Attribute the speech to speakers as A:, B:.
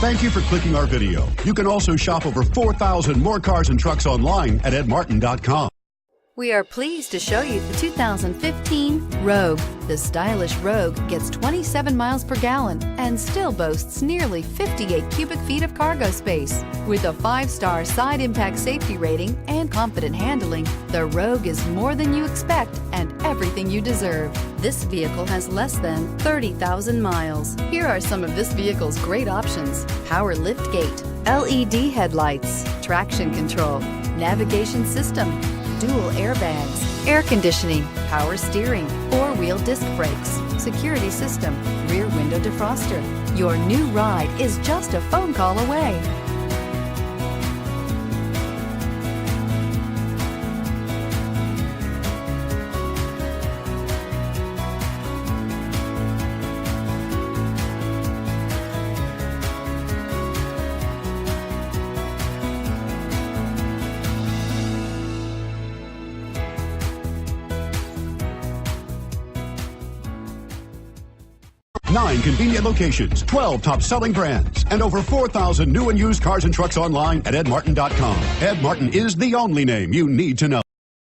A: Thank you for clicking our video. You can also shop over 4,000 more cars and trucks online at edmartin.com.
B: We are pleased to show you the 2015 Rogue. The stylish Rogue gets 27 miles per gallon and still boasts nearly 58 cubic feet of cargo space. With a 5-star side impact safety rating and confident handling, the Rogue is more than you expect and everything you deserve. This vehicle has less than 30,000 miles. Here are some of this vehicle's great options: power lift gate, LED headlights, traction control, navigation system, dual airbags, air conditioning, power steering, 4-wheel disc brakes, security system, rear window defroster. Your new ride is just a phone call away.
A: Nine convenient locations, 12 top-selling brands, and over 4,000 new and used cars and trucks online at edmartin.com. Ed Martin is the only name you need to know.